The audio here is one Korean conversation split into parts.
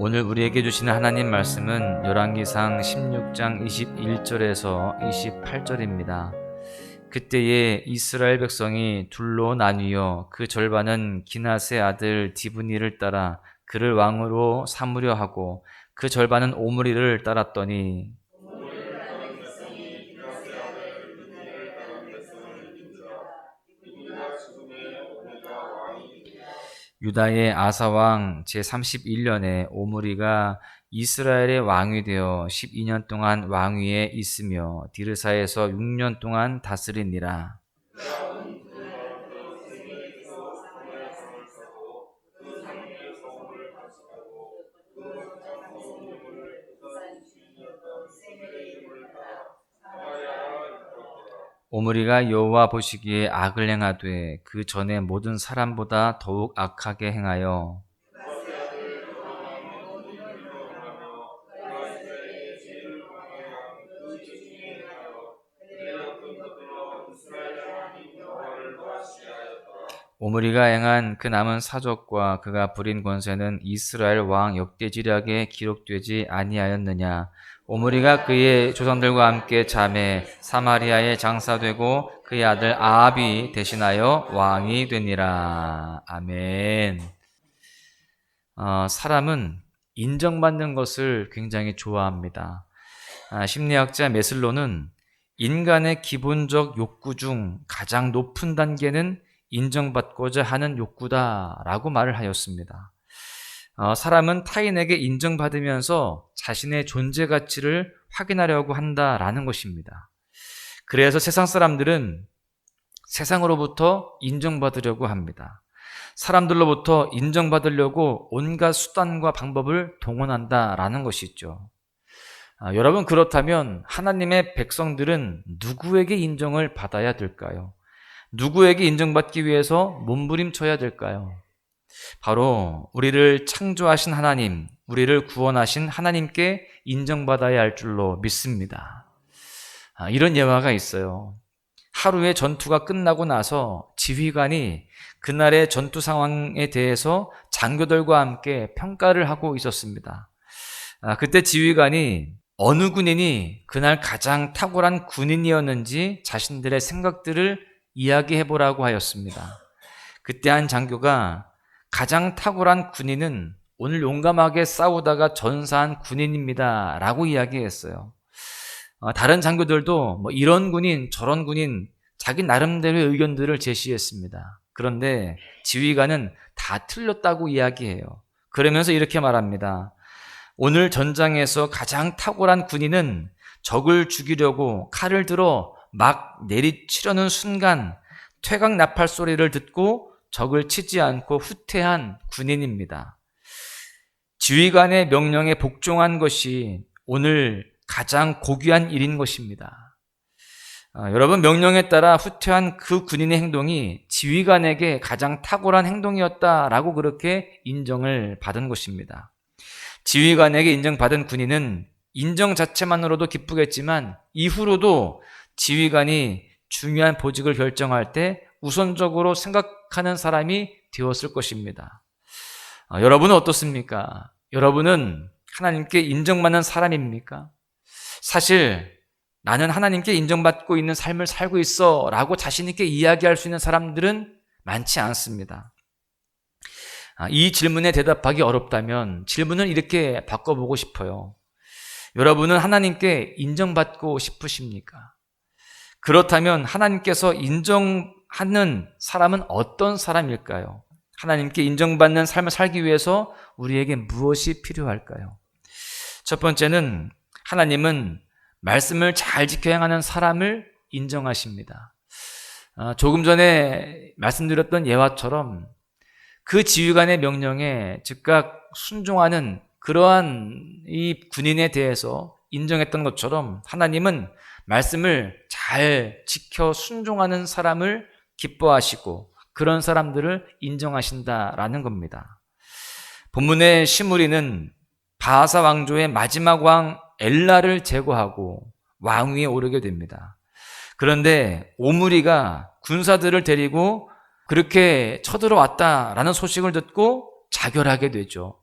오늘 우리에게 주시는 하나님 말씀은 열왕기상 16장 21절에서 28절입니다. 그때에 이스라엘 백성이 둘로 나뉘어 그 절반은 기낫의 아들 디브니를 따라 그를 왕으로 삼으려 하고 그 절반은 오므리를 따랐더니 유다의 아사왕 제31년에 오므리가 이스라엘의 왕이 되어 12년 동안 왕위에 있으며 디르사에서 6년 동안 다스리니라. 오므리가 여호와 보시기에 악을 행하되 그 전에 모든 사람보다 더욱 악하게 행하여 오므리가 행한 그 남은 사적과 그가 부린 권세는 이스라엘 왕 역대지략에 기록되지 아니하였느냐. 오므리가 그의 조상들과 함께 잠에 사마리아에 장사되고 그의 아들 아합이 대신하여 왕이 되니라. 아멘. 사람은 인정받는 것을 굉장히 좋아합니다. 심리학자 메슬로는 인간의 기본적 욕구 중 가장 높은 단계는 인정받고자 하는 욕구다라고 말을 하였습니다. 사람은 타인에게 인정받으면서 자신의 존재 가치를 확인하려고 한다라는 것입니다. 그래서 세상 사람들은 세상으로부터 인정받으려고 합니다. 사람들로부터 인정받으려고 온갖 수단과 방법을 동원한다라는 것이죠. 여러분, 그렇다면 하나님의 백성들은 누구에게 인정을 받아야 될까요? 누구에게 인정받기 위해서 몸부림쳐야 될까요? 바로 우리를 창조하신 하나님, 우리를 구원하신 하나님께 인정받아야 할 줄로 믿습니다. 이런 예화가 있어요. 하루의 전투가 끝나고 나서 지휘관이 그날의 전투 상황에 대해서 장교들과 함께 평가를 하고 있었습니다. 그때 지휘관이 어느 군인이 그날 가장 탁월한 군인이었는지 자신들의 생각들을 이야기해보라고 하였습니다. 그때 한 장교가 가장 탁월한 군인은 오늘 용감하게 싸우다가 전사한 군인입니다 라고 이야기했어요. 다른 장교들도 이런 군인 저런 군인 자기 나름대로의 의견들을 제시했습니다. 그런데 지휘관은 다 틀렸다고 이야기해요. 그러면서 이렇게 말합니다. 오늘 전장에서 가장 탁월한 군인은 적을 죽이려고 칼을 들어 막 내리치려는 순간 퇴각 나팔 소리를 듣고 적을 치지 않고 후퇴한 군인입니다. 지휘관의 명령에 복종한 것이 오늘 가장 고귀한 일인 것입니다. 여러분, 명령에 따라 후퇴한 그 군인의 행동이 지휘관에게 가장 탁월한 행동이었다라고 그렇게 인정을 받은 것입니다. 지휘관에게 인정받은 군인은 인정 자체만으로도 기쁘겠지만 이후로도 지휘관이 중요한 보직을 결정할 때 우선적으로 생각하는 사람이 되었을 것입니다. 여러분은 어떻습니까? 여러분은 하나님께 인정받는 사람입니까? 사실 나는 하나님께 인정받고 있는 삶을 살고 있어 라고 자신 있게 이야기할 수 있는 사람들은 많지 않습니다. 이 질문에 대답하기 어렵다면 질문을 이렇게 바꿔보고 싶어요. 여러분은 하나님께 인정받고 싶으십니까? 그렇다면 하나님께서 인정하는 사람은 어떤 사람일까요? 하나님께 인정받는 삶을 살기 위해서 우리에게 무엇이 필요할까요? 첫 번째는 하나님은 말씀을 잘 지켜 행하는 사람을 인정하십니다. 조금 전에 말씀드렸던 예화처럼 그 지휘관의 명령에 즉각 순종하는 그러한 이 군인에 대해서 인정했던 것처럼 하나님은 말씀을 잘 지켜 순종하는 사람을 기뻐하시고 그런 사람들을 인정하신다라는 겁니다. 본문의 시므리는 바하사 왕조의 마지막 왕 엘라를 제거하고 왕위에 오르게 됩니다. 그런데 오므리가 군사들을 데리고 그렇게 쳐들어왔다라는 소식을 듣고 자결하게 되죠.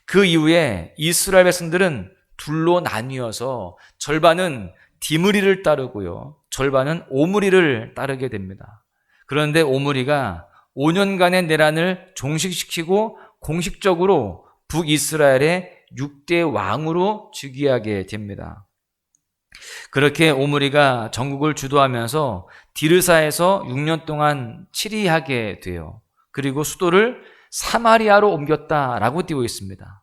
그 이후에 이스라엘 백성들은 둘로 나뉘어서 절반은 디므리를 따르고요, 절반은 오므리를 따르게 됩니다. 그런데 오므리가 5년간의 내란을 종식시키고 공식적으로 북이스라엘의 6대 왕으로 즉위하게 됩니다. 그렇게 오므리가 전국을 주도하면서 디르사에서 6년 동안 치리하게 돼요. 그리고 수도를 사마리아로 옮겼다라고 띄고 있습니다.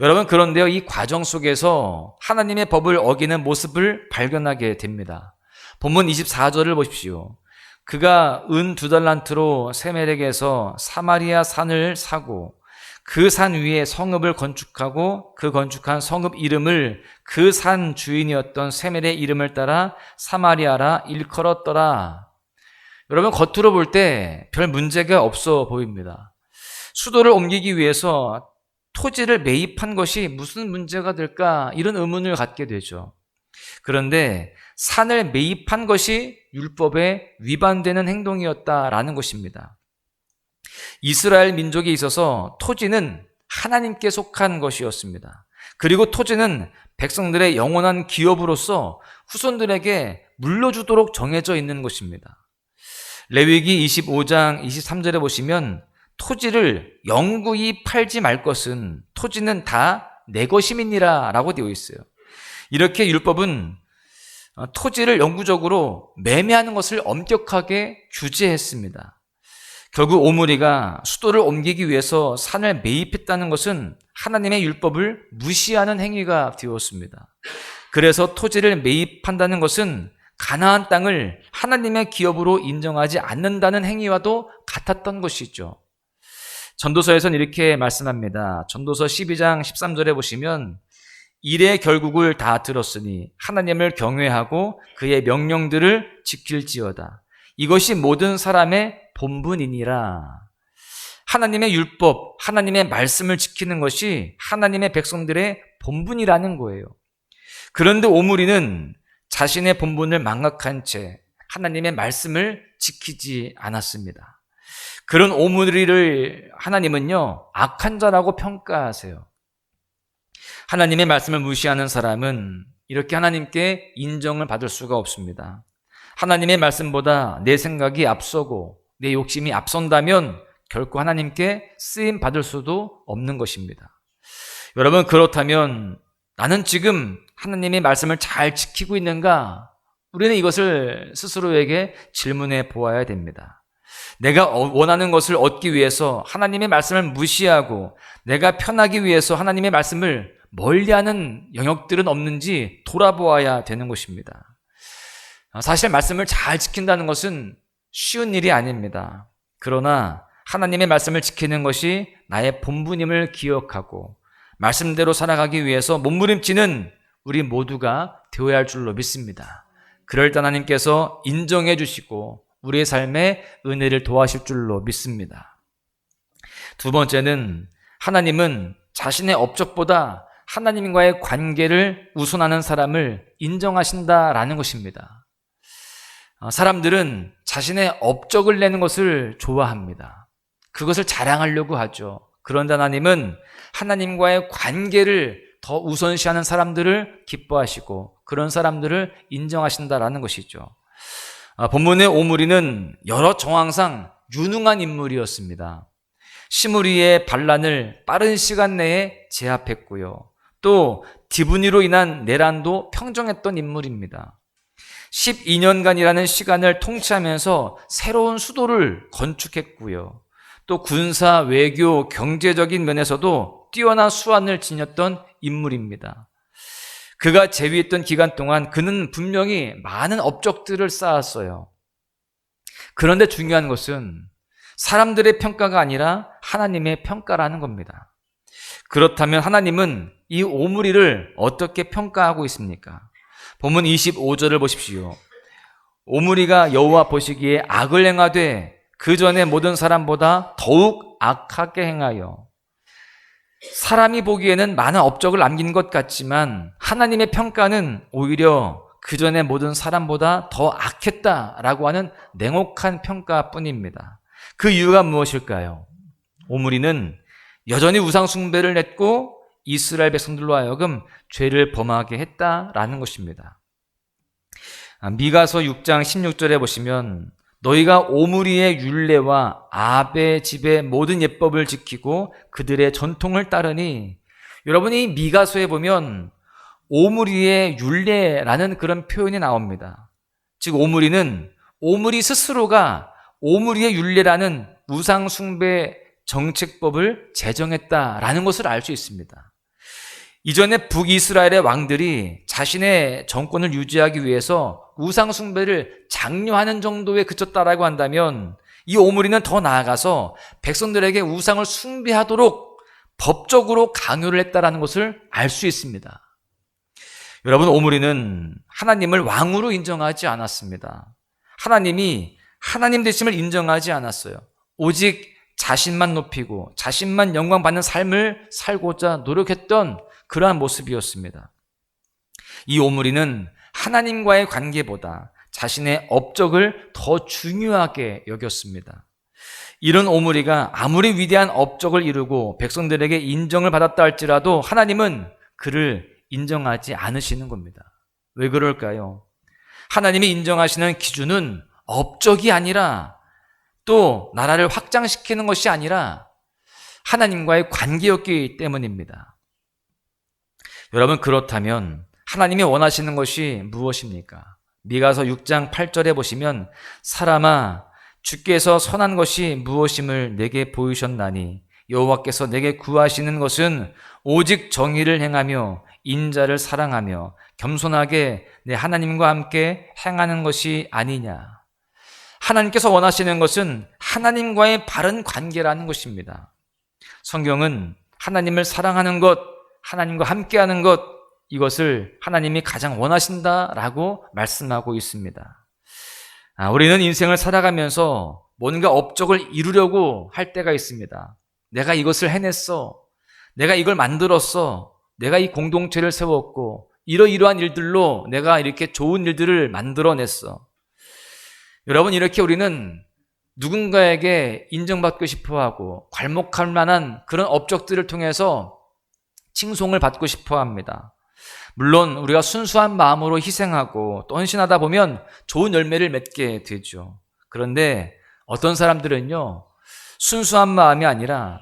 여러분, 그런데요, 이 과정 속에서 하나님의 법을 어기는 모습을 발견하게 됩니다. 본문 24절을 보십시오. 그가 은 2달란트로 세멜에게서 사마리아 산을 사고 그 산 위에 성읍을 건축하고 그 건축한 성읍 이름을 그 산 주인이었던 세멜의 이름을 따라 사마리아라 일컬었더라. 여러분, 겉으로 볼 때 별 문제가 없어 보입니다. 수도를 옮기기 위해서 토지를 매입한 것이 무슨 문제가 될까, 이런 의문을 갖게 되죠. 그런데 산을 매입한 것이 율법에 위반되는 행동이었다라는 것입니다. 이스라엘 민족에 있어서 토지는 하나님께 속한 것이었습니다. 그리고 토지는 백성들의 영원한 기업으로서 후손들에게 물려주도록 정해져 있는 것입니다. 레위기 25장 23절에 보시면 토지를 영구히 팔지 말 것은 토지는 다 내 것임이니라 라고 되어 있어요. 이렇게 율법은 토지를 영구적으로 매매하는 것을 엄격하게 규제했습니다. 결국 오므리가 수도를 옮기기 위해서 산을 매입했다는 것은 하나님의 율법을 무시하는 행위가 되었습니다. 그래서 토지를 매입한다는 것은 가나안 땅을 하나님의 기업으로 인정하지 않는다는 행위와도 같았던 것이죠. 전도서에서는 이렇게 말씀합니다. 전도서 12장 13절에 보시면 일의 결국을 다 들었으니 하나님을 경외하고 그의 명령들을 지킬지어다. 이것이 모든 사람의 본분이니라. 하나님의 율법, 하나님의 말씀을 지키는 것이 하나님의 백성들의 본분이라는 거예요. 그런데 오므리는 자신의 본분을 망각한 채 하나님의 말씀을 지키지 않았습니다. 그런 오므리를 하나님은요, 악한 자라고 평가하세요. 하나님의 말씀을 무시하는 사람은 이렇게 하나님께 인정을 받을 수가 없습니다. 하나님의 말씀보다 내 생각이 앞서고 내 욕심이 앞선다면 결코 하나님께 쓰임 받을 수도 없는 것입니다. 여러분, 그렇다면 나는 지금 하나님의 말씀을 잘 지키고 있는가? 우리는 이것을 스스로에게 질문해 보아야 됩니다. 내가 원하는 것을 얻기 위해서 하나님의 말씀을 무시하고 내가 편하기 위해서 하나님의 말씀을 멀리하는 영역들은 없는지 돌아보아야 되는 것입니다. 사실 말씀을 잘 지킨다는 것은 쉬운 일이 아닙니다. 그러나 하나님의 말씀을 지키는 것이 나의 본분임을 기억하고 말씀대로 살아가기 위해서 몸부림치는 우리 모두가 되어야 할 줄로 믿습니다. 그럴 때 하나님께서 인정해 주시고 우리의 삶에 은혜를 도와실 줄로 믿습니다. 두 번째는 하나님은 자신의 업적보다 하나님과의 관계를 우선하는 사람을 인정하신다라는 것입니다. 사람들은 자신의 업적을 내는 것을 좋아합니다. 그것을 자랑하려고 하죠. 그런데 하나님은 하나님과의 관계를 더 우선시하는 사람들을 기뻐하시고 그런 사람들을 인정하신다라는 것이죠. 본문의 오므리는 여러 정황상 유능한 인물이었습니다. 시므리의 반란을 빠른 시간 내에 제압했고요. 또 디브니로 인한 내란도 평정했던 인물입니다. 12년간이라는 시간을 통치하면서 새로운 수도를 건축했고요. 또 군사, 외교, 경제적인 면에서도 뛰어난 수완을 지녔던 인물입니다. 그가 재위했던 기간 동안 그는 분명히 많은 업적들을 쌓았어요. 그런데 중요한 것은 사람들의 평가가 아니라 하나님의 평가라는 겁니다. 그렇다면 하나님은 이 오므리를 어떻게 평가하고 있습니까? 본문 25절을 보십시오. 오므리가 여호와 보시기에 악을 행하되 그 전에 모든 사람보다 더욱 악하게 행하여. 사람이 보기에는 많은 업적을 남긴 것 같지만 하나님의 평가는 오히려 그 전에 모든 사람보다 더 악했다라고 하는 냉혹한 평가뿐입니다. 그 이유가 무엇일까요? 오므리는 여전히 우상 숭배를 했고 이스라엘 백성들로 하여금 죄를 범하게 했다라는 것입니다. 미가서 6장 16절에 보시면 너희가 오므리의 율례와 아베 집의 모든 예법을 지키고 그들의 전통을 따르니, 여러분이 미가서에 보면 오므리의 율례라는 그런 표현이 나옵니다. 즉 오므리 스스로가 오므리의 율례라는 우상 숭배 정책법을 제정했다라는 것을 알 수 있습니다. 이전에 북이스라엘의 왕들이 자신의 정권을 유지하기 위해서 우상 숭배를 장려하는 정도에 그쳤다라고 한다면, 이 오므리는 더 나아가서 백성들에게 우상을 숭배하도록 법적으로 강요를 했다라는 것을 알 수 있습니다. 여러분, 오므리는 하나님을 왕으로 인정하지 않았습니다. 하나님이 하나님 되심을 인정하지 않았어요. 오직 자신만 높이고 자신만 영광받는 삶을 살고자 노력했던 그러한 모습이었습니다. 이 오므리는 하나님과의 관계보다 자신의 업적을 더 중요하게 여겼습니다. 이런 오므리가 아무리 위대한 업적을 이루고 백성들에게 인정을 받았다 할지라도 하나님은 그를 인정하지 않으시는 겁니다. 왜 그럴까요? 하나님이 인정하시는 기준은 업적이 아니라, 또 나라를 확장시키는 것이 아니라 하나님과의 관계였기 때문입니다. 여러분, 그렇다면 하나님이 원하시는 것이 무엇입니까? 미가서 6장 8절에 보시면 사람아, 주께서 선한 것이 무엇임을 내게 보이셨나니 여호와께서 내게 구하시는 것은 오직 정의를 행하며 인자를 사랑하며 겸손하게 내 하나님과 함께 행하는 것이 아니냐. 하나님께서 원하시는 것은 하나님과의 바른 관계라는 것입니다. 성경은 하나님을 사랑하는 것, 하나님과 함께하는 것, 이것을 하나님이 가장 원하신다라고 말씀하고 있습니다. 우리는 인생을 살아가면서 뭔가 업적을 이루려고 할 때가 있습니다. 내가 이것을 해냈어, 내가 이걸 만들었어, 내가 이 공동체를 세웠고 이러이러한 일들로 내가 이렇게 좋은 일들을 만들어냈어. 여러분, 이렇게 우리는 누군가에게 인정받고 싶어하고 괄목할 만한 그런 업적들을 통해서 칭송을 받고 싶어합니다. 물론 우리가 순수한 마음으로 희생하고 또 헌신하다 보면 좋은 열매를 맺게 되죠. 그런데 어떤 사람들은요, 순수한 마음이 아니라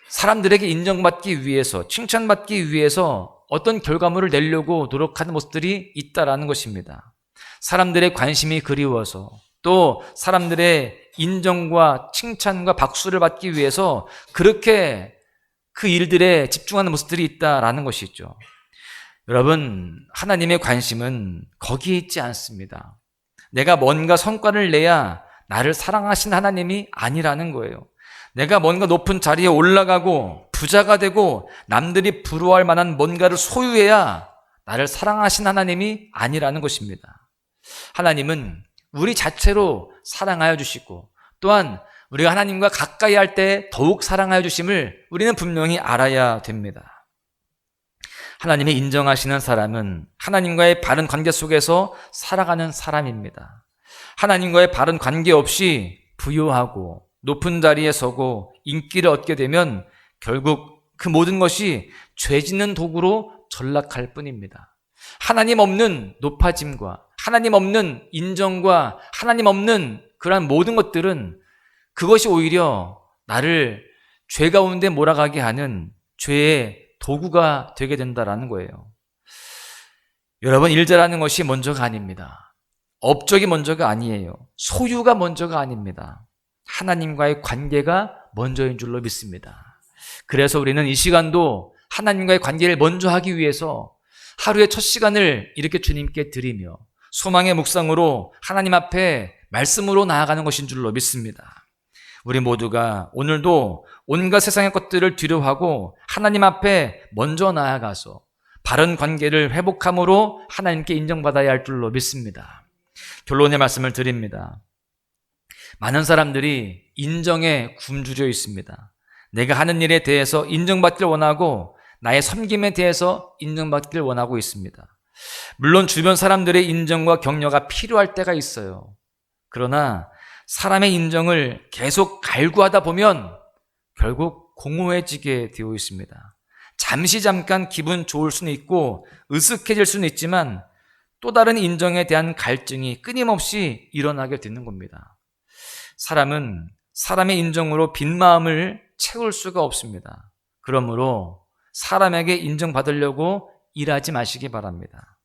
사람들에게 인정받기 위해서, 칭찬받기 위해서 어떤 결과물을 내려고 노력하는 모습들이 있다라는 것입니다. 사람들의 관심이 그리워서, 또 사람들의 인정과 칭찬과 박수를 받기 위해서 그렇게 그 일들에 집중하는 모습들이 있다라는 것이죠. 여러분, 하나님의 관심은 거기에 있지 않습니다. 내가 뭔가 성과를 내야 나를 사랑하신 하나님이 아니라는 거예요. 내가 뭔가 높은 자리에 올라가고 부자가 되고 남들이 부러워할 만한 뭔가를 소유해야 나를 사랑하신 하나님이 아니라는 것입니다. 하나님은 우리 자체로 사랑하여 주시고, 또한 우리가 하나님과 가까이 할 때 더욱 사랑하여 주심을 우리는 분명히 알아야 됩니다. 하나님이 인정하시는 사람은 하나님과의 바른 관계 속에서 살아가는 사람입니다. 하나님과의 바른 관계 없이 부유하고 높은 자리에 서고 인기를 얻게 되면 결국 그 모든 것이 죄 짓는 도구로 전락할 뿐입니다. 하나님 없는 높아짐과 하나님 없는 인정과 하나님 없는 그러한 모든 것들은, 그것이 오히려 나를 죄 가운데 몰아가게 하는 죄의 도구가 되게 된다라는 거예요. 여러분, 일 잘하는 것이 먼저가 아닙니다. 업적이 먼저가 아니에요. 소유가 먼저가 아닙니다. 하나님과의 관계가 먼저인 줄로 믿습니다. 그래서 우리는 이 시간도 하나님과의 관계를 먼저 하기 위해서 하루의 첫 시간을 이렇게 주님께 드리며 소망의 묵상으로 하나님 앞에 말씀으로 나아가는 것인 줄로 믿습니다. 우리 모두가 오늘도 온갖 세상의 것들을 뒤로하고 하나님 앞에 먼저 나아가서 바른 관계를 회복함으로 하나님께 인정받아야 할 줄로 믿습니다. 결론의 말씀을 드립니다. 많은 사람들이 인정에 굶주려 있습니다. 내가 하는 일에 대해서 인정받기를 원하고 나의 섬김에 대해서 인정받기를 원하고 있습니다. 물론 주변 사람들의 인정과 격려가 필요할 때가 있어요. 그러나 사람의 인정을 계속 갈구하다 보면 결국 공허해지게 되어 있습니다. 잠깐 기분 좋을 수는 있고 으쓱해질 수는 있지만 또 다른 인정에 대한 갈증이 끊임없이 일어나게 되는 겁니다. 사람은 사람의 인정으로 빈 마음을 채울 수가 없습니다. 그러므로 사람에게 인정받으려고 일하지 마시기 바랍니다.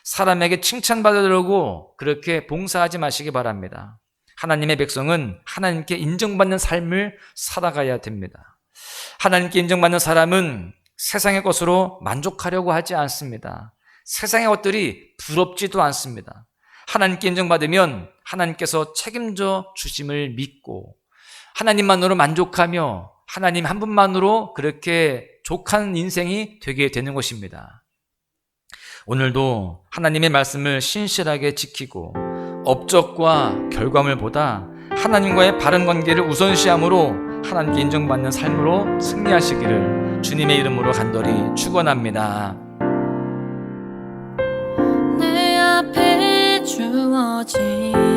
사람에게 칭찬받으려고 그렇게 봉사하지 마시기 바랍니다. 하나님의 백성은 하나님께 인정받는 삶을 살아가야 됩니다. 하나님께 인정받는 사람은 세상의 것으로 만족하려고 하지 않습니다. 세상의 것들이 부럽지도 않습니다. 하나님께 인정받으면 하나님께서 책임져 주심을 믿고 하나님만으로 만족하며 하나님 한 분만으로 그렇게 족한 인생이 되게 되는 것입니다. 오늘도 하나님의 말씀을 신실하게 지키고 업적과 결과물보다 하나님과의 바른 관계를 우선시함으로 하나님께 인정받는 삶으로 승리하시기를 주님의 이름으로 간절히 축원합니다. 내 앞에 주어진